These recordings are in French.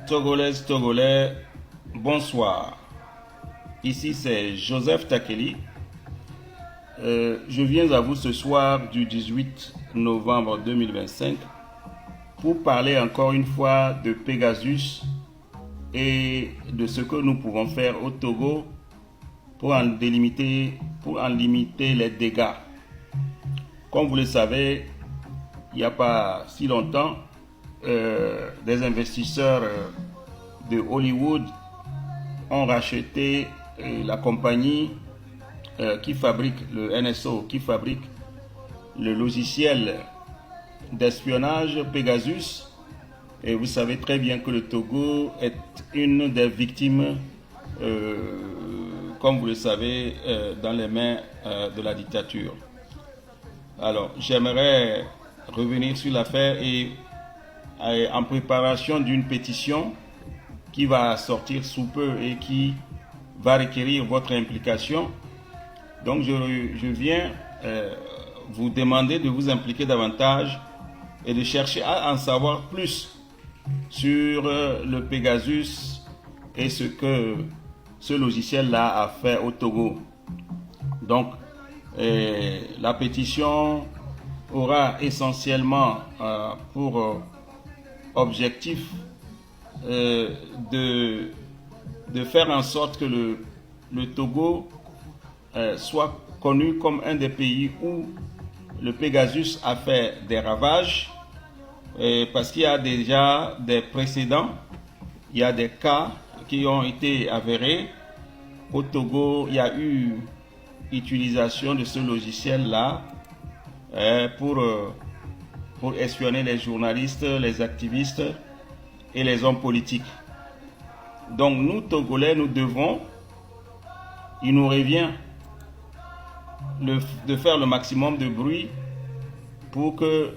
Togolaises, Togolais, bonsoir. Ici c'est Joseph Takeli. Je viens à vous ce soir du 18 novembre 2025 pour parler encore une fois de Pegasus et de ce que nous pouvons faire au Togo pour en limiter les dégâts. Comme vous le savez, il n'y a pas si longtemps, des investisseurs de Hollywood ont racheté la compagnie qui fabrique le NSO, qui fabrique le logiciel d'espionnage Pegasus. Et vous savez très bien que le Togo est une des victimes, comme vous le savez, dans les mains de la dictature. Alors, j'aimerais revenir sur l'affaire et en préparation d'une pétition qui va sortir sous peu et qui va requérir votre implication. Donc je viens vous demander de vous impliquer davantage et de chercher à en savoir plus sur le Pegasus et ce que ce logiciel-là a fait au Togo. Donc la pétition aura essentiellement pour objectif de faire en sorte que le Togo soit connu comme un des pays où le Pegasus a fait des ravages, parce qu'il y a déjà des précédents, il y a des cas qui ont été avérés. Au Togo, il y a eu utilisation de ce logiciel-là pour espionner les journalistes, les activistes et les hommes politiques. Donc nous, Togolais, il nous revient de faire le maximum de bruit pour que,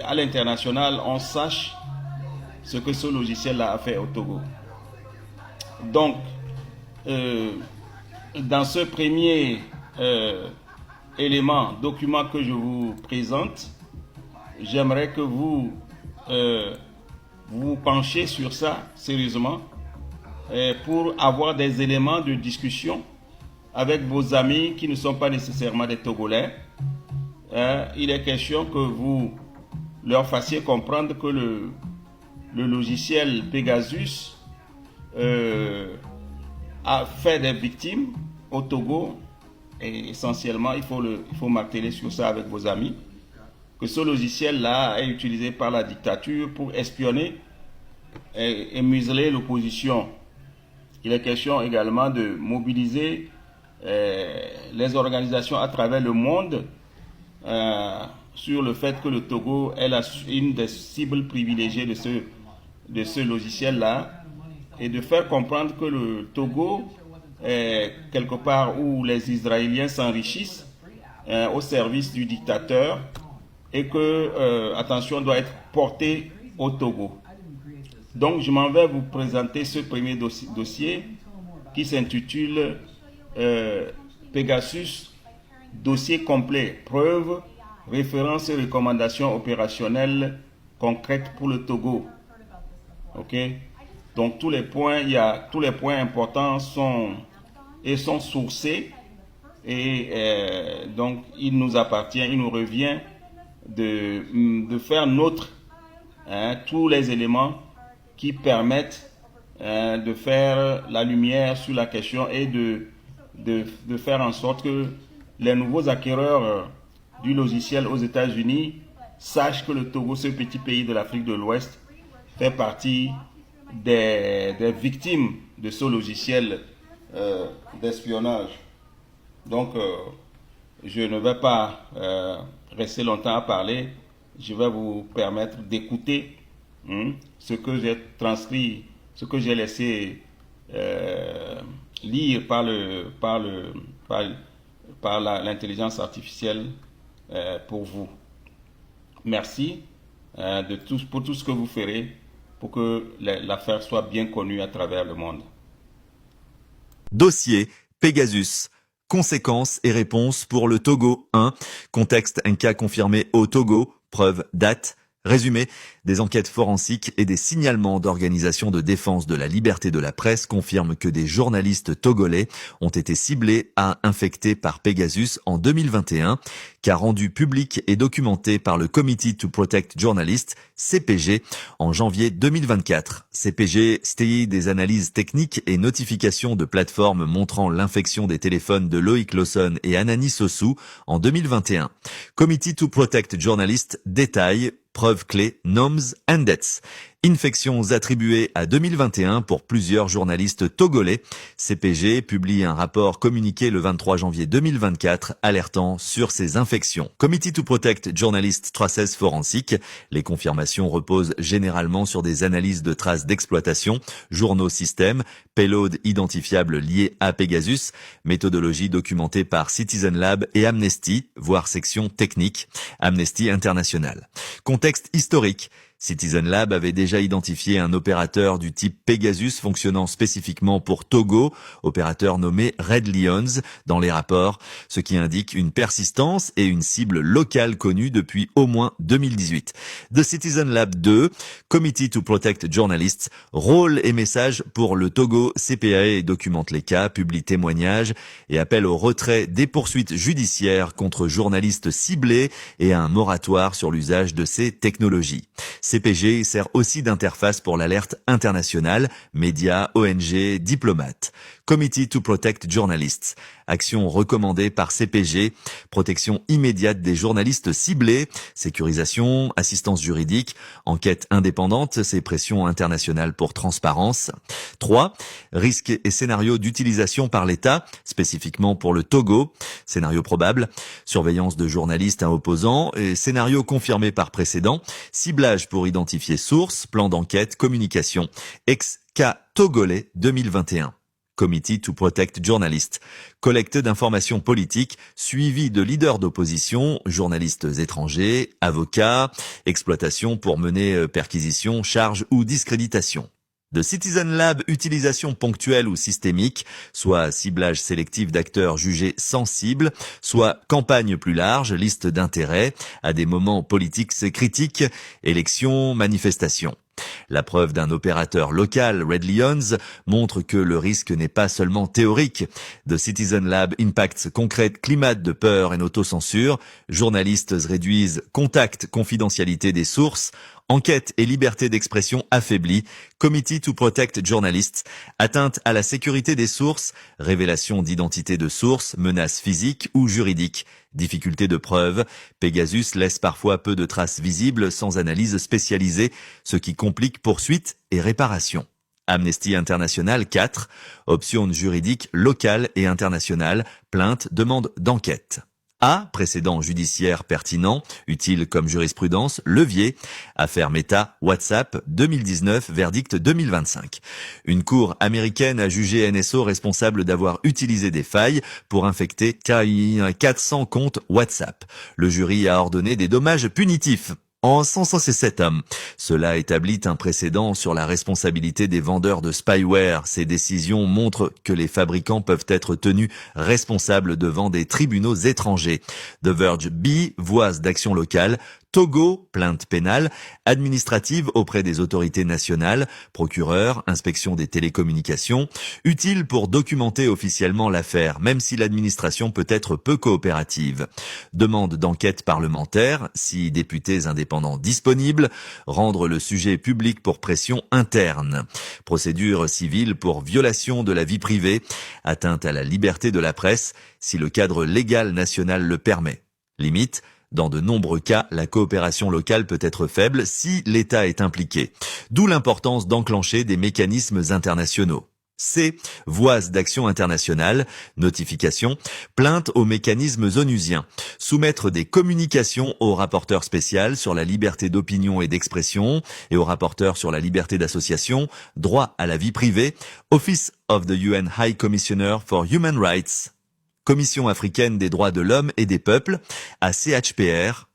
à l'international, on sache ce que ce logiciel-là a fait au Togo. Donc, dans ce premier document que je vous présente, j'aimerais que vous vous penchez sur ça sérieusement pour avoir des éléments de discussion avec vos amis qui ne sont pas nécessairement des Togolais. Il est question que vous leur fassiez comprendre que le logiciel Pegasus a fait des victimes au Togo, et essentiellement il faut marteler sur ça avec vos amis, que ce logiciel-là est utilisé par la dictature pour espionner et museler l'opposition. Il est question également de mobiliser les organisations à travers le monde sur le fait que le Togo est une des cibles privilégiées de ce logiciel-là, et de faire comprendre que le Togo est quelque part où les Israéliens s'enrichissent au service du dictateur, et que attention doit être portée au Togo. Donc je m'en vais vous présenter ce premier dossier qui s'intitule Pegasus, dossier complet, preuves, références et recommandations opérationnelles concrètes pour le Togo. Ok? Donc tous les points importants sont sourcés, et donc il nous revient de faire nôtre tous les éléments qui permettent de faire la lumière sur la question et de faire en sorte que les nouveaux acquéreurs du logiciel aux États-Unis sachent que le Togo, ce petit pays de l'Afrique de l'Ouest, fait partie des victimes de ce logiciel d'espionnage. Donc, je ne vais pas rester longtemps à parler. Je vais vous permettre d'écouter ce que j'ai transcrit, ce que j'ai laissé lire par l'intelligence artificielle pour vous. Merci pour tout ce que vous ferez pour que l'affaire soit bien connue à travers le monde. Dossier Pegasus. Conséquences et réponses pour le Togo 1. Contexte, un cas confirmé au Togo. Preuve, date. Résumé, des enquêtes forensiques et des signalements d'organisations de défense de la liberté de la presse confirment que des journalistes togolais ont été ciblés à infectés par Pegasus en 2021, qu'a rendu public et documenté par le Committee to Protect Journalists, CPG, en janvier 2024. CPG stille des analyses techniques et notifications de plateformes montrant l'infection des téléphones de Loïc Lawson et Anani Sossou en 2021. Committee to Protect Journalists détaille preuves clés, noms and dates. Infections attribuées à 2021 pour plusieurs journalistes togolais. CPG publie un rapport communiqué le 23 janvier 2024 alertant sur ces infections. Committee to Protect Journalists Traces Forensic. Les confirmations reposent généralement sur des analyses de traces d'exploitation, journaux système, payload identifiable liés à Pegasus, méthodologie documentée par Citizen Lab et Amnesty, voire section technique, Amnesty International. Contexte historique. Citizen Lab avait déjà identifié un opérateur du type Pegasus fonctionnant spécifiquement pour Togo, opérateur nommé Red Lions, dans les rapports, ce qui indique une persistance et une cible locale connue depuis au moins 2018. The Citizen Lab 2, Committee to Protect Journalists, rôle et message pour le Togo, CPAE documente les cas, publie témoignages et appelle au retrait des poursuites judiciaires contre journalistes ciblés et à un moratoire sur l'usage de ces technologies. CPG sert aussi d'interface pour l'alerte internationale, médias, ONG, diplomates. Committee to Protect Journalists. Action recommandée par CPG, protection immédiate des journalistes ciblés, sécurisation, assistance juridique, enquête indépendante, ces pressions internationales pour transparence. 3. Risques et scénarios d'utilisation par l'État, spécifiquement pour le Togo. Scénario probable, surveillance de journalistes à opposants et scénario confirmé par précédent, ciblage pour identifier source, plan d'enquête, communication. Ex-cas togolais 2021. Committee to Protect Journalists. Collecte d'informations politiques, suivi de leaders d'opposition, journalistes étrangers, avocats, exploitation pour mener perquisition, charge ou discréditation. De Citizen Lab, utilisation ponctuelle ou systémique, soit ciblage sélectif d'acteurs jugés sensibles, soit campagne plus large, liste d'intérêts, à des moments politiques critiques, élections, manifestations. La preuve d'un opérateur local, Red Lions, montre que le risque n'est pas seulement théorique. The Citizen Lab impacts concrète climat de peur et autocensure. Journalistes réduisent contact, confidentialité des sources. Enquête et liberté d'expression affaiblie. Committee to Protect Journalists. Atteinte à la sécurité des sources. Révélation d'identité de sources. Menaces physiques ou juridiques. Difficulté de preuve. Pegasus laisse parfois peu de traces visibles sans analyse spécialisée, ce qui complique poursuite et réparation. Amnesty International 4. Options juridiques locales et internationales. Plainte, demande d'enquête. A. Précédent judiciaire pertinent, utile comme jurisprudence, levier, affaire Meta, WhatsApp, 2019, verdict 2025. Une cour américaine a jugé NSO responsable d'avoir utilisé des failles pour infecter 400 comptes WhatsApp. Le jury a ordonné des dommages punitifs en censant ces 7 hommes. Cela établit un précédent sur la responsabilité des vendeurs de spyware. Ces décisions montrent que les fabricants peuvent être tenus responsables devant des tribunaux étrangers. The Verge B, voies d'action locale. Togo, plainte pénale, administrative auprès des autorités nationales, procureur, inspection des télécommunications, utile pour documenter officiellement l'affaire, même si l'administration peut être peu coopérative. Demande d'enquête parlementaire, si députés indépendants disponibles, rendre le sujet public pour pression interne. Procédure civile pour violation de la vie privée, atteinte à la liberté de la presse, si le cadre légal national le permet. Limite, dans de nombreux cas, la coopération locale peut être faible si l'État est impliqué. D'où l'importance d'enclencher des mécanismes internationaux. C. Voies d'action internationale, notification, plainte aux mécanismes onusiens, soumettre des communications au rapporteur spécial sur la liberté d'opinion et d'expression et au rapporteur sur la liberté d'association, droit à la vie privée, Office of the UN High Commissioner for Human Rights, Commission africaine des droits de l'homme et des peuples, à CHPR,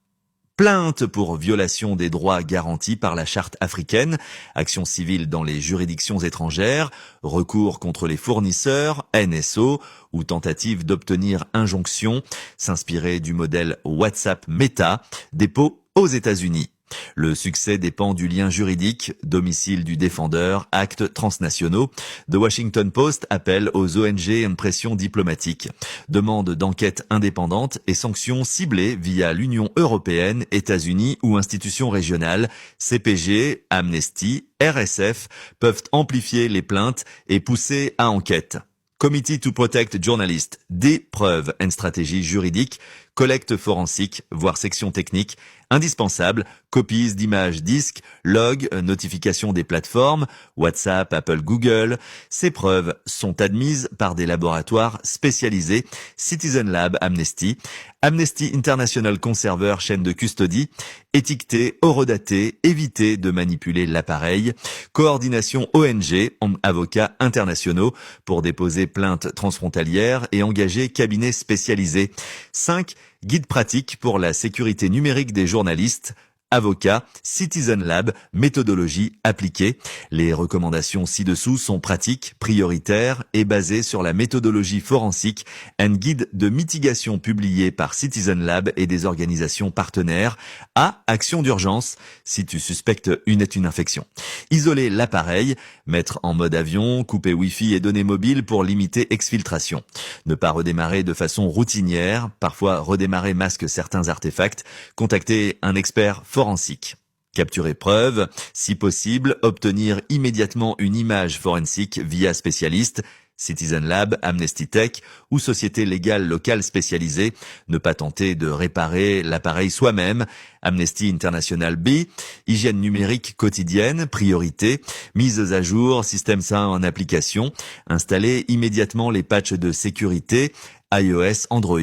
plainte pour violation des droits garantis par la charte africaine, action civile dans les juridictions étrangères, recours contre les fournisseurs, NSO, ou tentative d'obtenir injonction, s'inspirer du modèle WhatsApp Meta, dépôt aux États-Unis. Le succès dépend du lien juridique, domicile du défendeur, actes transnationaux. The Washington Post appelle aux ONG une pression diplomatique, demande d'enquête indépendante et sanctions ciblées via l'Union européenne, États-Unis ou institutions régionales. CPG, Amnesty, RSF peuvent amplifier les plaintes et pousser à enquête. Committee to Protect Journalists, des preuves et stratégies juridiques, collecte forensique, voire section technique, indispensable, copies d'images disques, logs, notifications des plateformes, WhatsApp, Apple, Google. Ces preuves sont admises par des laboratoires spécialisés, Citizen Lab, Amnesty, Amnesty International Conserver, chaîne de custodie, étiqueter, horodater, éviter de manipuler l'appareil, coordination ONG, avocats internationaux pour déposer plainte transfrontalière et engager cabinet spécialisé. 5. Guide pratique pour la sécurité numérique des journalistes. Avocat, Citizen Lab, méthodologie appliquée. Les recommandations ci-dessous sont pratiques, prioritaires et basées sur la méthodologie forensique, un guide de mitigation publié par Citizen Lab et des organisations partenaires. A. Action d'urgence, si tu suspectes une infection. Isoler l'appareil, mettre en mode avion, couper Wi-Fi et données mobiles pour limiter exfiltration. Ne pas redémarrer de façon routinière, parfois redémarrer masque certains artefacts. Contacter un expert forensique. Capturer preuve, si possible, obtenir immédiatement une image forensique via spécialiste, Citizen Lab, Amnesty Tech ou société légale locale spécialisée. Ne pas tenter de réparer l'appareil soi-même. Amnesty International B, hygiène numérique quotidienne, priorité, mise à jour, système sain en application, installer immédiatement les patchs de sécurité, iOS, Android.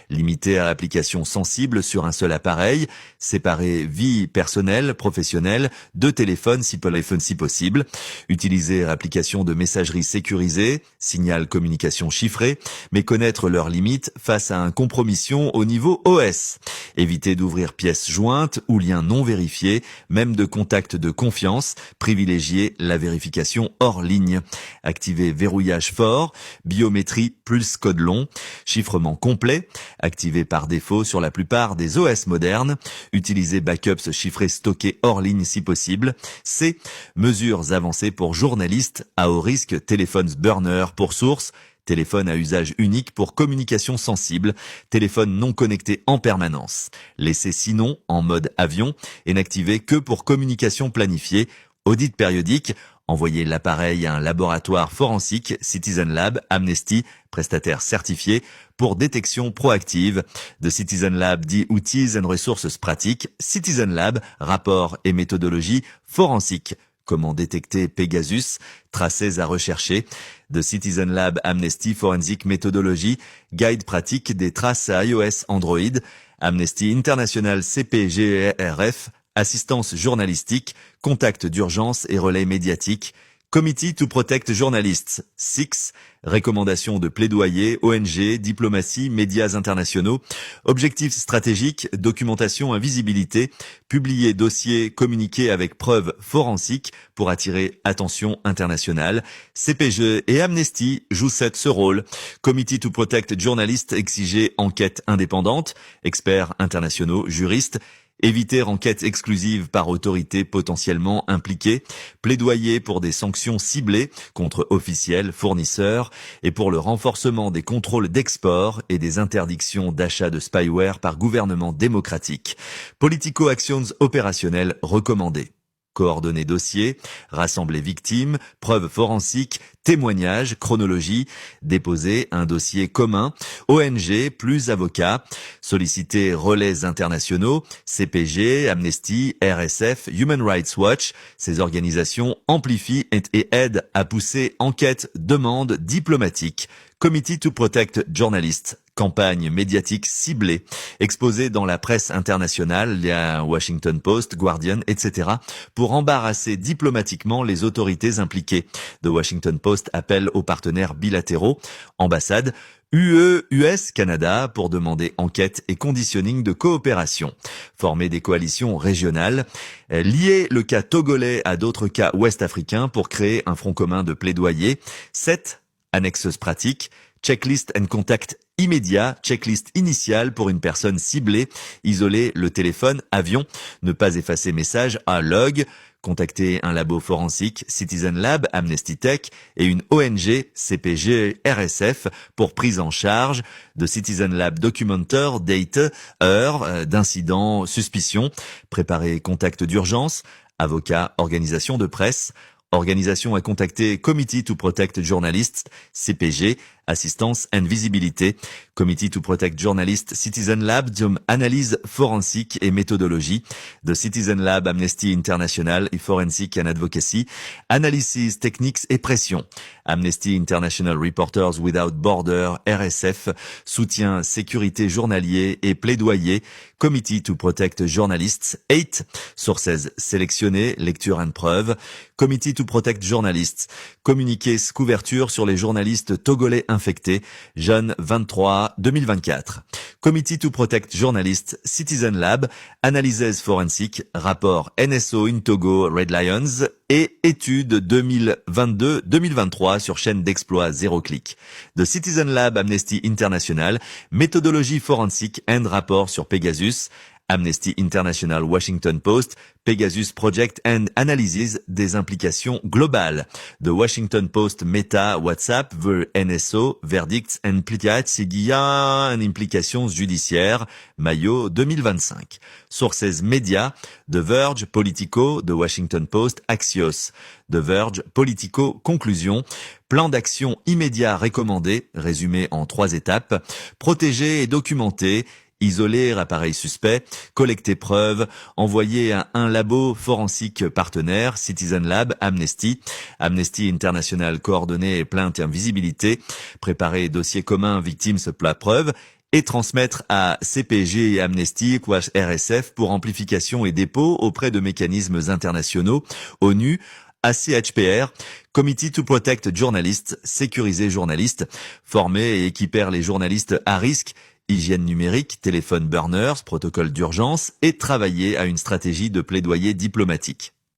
Limiter à applications sensibles sur un seul appareil. Séparer vie personnelle, professionnelle, de téléphone si possible. Utiliser applications de messagerie sécurisée, signal communication chiffrée, mais connaître leurs limites face à une compromission au niveau OS. Éviter d'ouvrir pièces jointes ou liens non vérifiés, même de contacts de confiance. Privilégier la vérification hors ligne. Activer verrouillage fort, biométrie plus code long. Chiffrement complet, activé par défaut sur la plupart des OS modernes. Utiliser backups chiffrés stockés hors ligne si possible. C. Mesures avancées pour journalistes à haut risque, téléphones burner pour source, téléphone à usage unique pour communication sensible, téléphone non connecté en permanence. Laisser sinon en mode avion et n'activer que pour communication planifiée. Audit périodique. Envoyer l'appareil à un laboratoire forensique, Citizen Lab, Amnesty, prestataire certifié, pour détection proactive. De Citizen Lab dit outils et ressources pratiques. Citizen Lab, rapport et méthodologie forensique. Comment détecter Pegasus, tracés à rechercher. De Citizen Lab, Amnesty Forensic Methodology, guide pratique des traces à iOS, Android. Amnesty International CPGRF, assistance journalistique, contact d'urgence et relais médiatique. Committee to Protect Journalists, 6, recommandations de plaidoyer, ONG, diplomatie, médias internationaux, objectifs stratégiques, documentation et visibilité, publier dossier, communiquer avec preuves forensiques pour attirer attention internationale. CPG et Amnesty jouent ce rôle. Committee to Protect Journalists exiger enquête indépendante, experts internationaux, juristes, éviter enquête exclusive par autorité potentiellement impliquée, plaidoyer pour des sanctions ciblées contre officiels, fournisseurs et pour le renforcement des contrôles d'export et des interdictions d'achat de spyware par gouvernement démocratique. Politico-actions opérationnelles recommandées. Coordonner dossier, rassembler victimes, preuves forensiques, témoignages, chronologie, déposer un dossier commun, ONG plus avocats, solliciter relais internationaux, CPG, Amnesty, RSF, Human Rights Watch. Ces organisations amplifient et aident à pousser enquêtes, demandes diplomatiques. Committee to Protect Journalists, campagne médiatique ciblée, exposée dans la presse internationale, les Washington Post, Guardian, etc., pour embarrasser diplomatiquement les autorités impliquées. The Washington Post appelle aux partenaires bilatéraux, ambassades, UE, US, Canada, pour demander enquête et conditioning de coopération. Former des coalitions régionales. Lier le cas togolais à d'autres cas ouest-africains pour créer un front commun de plaidoyer. 7. Annexes pratiques. Checklist and contact immédiat, checklist initiale pour une personne ciblée, isoler le téléphone, avion, ne pas effacer message à log, contacter un labo forensique, Citizen Lab, Amnesty Tech et une ONG, CPG, RSF, pour prise en charge de Citizen Lab Documenter, Date, heure d'incident, suspicion, préparer contact d'urgence, avocat, organisation de presse, organisation à contacter Committee to Protect Journalists, CPG, assistance and visibilité, Committee to Protect Journalists, Citizen Lab, analyse forensique et méthodologie, de Citizen Lab, Amnesty International et Forensic and Advocacy, analysis, techniques et pression, Amnesty International Reporters Without Border, RSF, soutien, sécurité journalier et plaidoyer, Committee to Protect Journalists, 8, sources sélectionnées, lecture and preuve, Committee to Protect Journalists, communiqué couverture sur les journalistes togolais infectés, Jeune 23 2024. Committee to Protect Journalists, Citizen Lab, analyses forensiques, rapport NSO in Togo, Red Lions et études 2022-2023 sur chaîne d'exploit 0 clic. De Citizen Lab, Amnesty International, méthodologie forensique and rapport sur Pegasus, Amnesty International Washington Post, Pegasus Project and Analysis des implications globales. The Washington Post Meta WhatsApp, the NSO, Verdicts and Pliats, il y a une implication judiciaire, Mayo 2025. Sources médias, The Verge, Politico, The Washington Post, Axios. The Verge, Politico, conclusion. Plan d'action immédiat recommandé, résumé en 3 étapes. Protéger et documenter. Isoler appareil suspect, collecter preuves, envoyer à un labo forensique partenaire, Citizen Lab, Amnesty International coordonner plainte et invisibilité, préparer dossier commun victimes plat preuve, et transmettre à CPG et Amnesty, RSF pour amplification et dépôt auprès de mécanismes internationaux, ONU, ACHPR, Committee to Protect Journalists, sécuriser journalistes, former et équiper les journalistes à risque, hygiène numérique, téléphone burners, protocole d'urgence et travailler à une stratégie de plaidoyer diplomatique.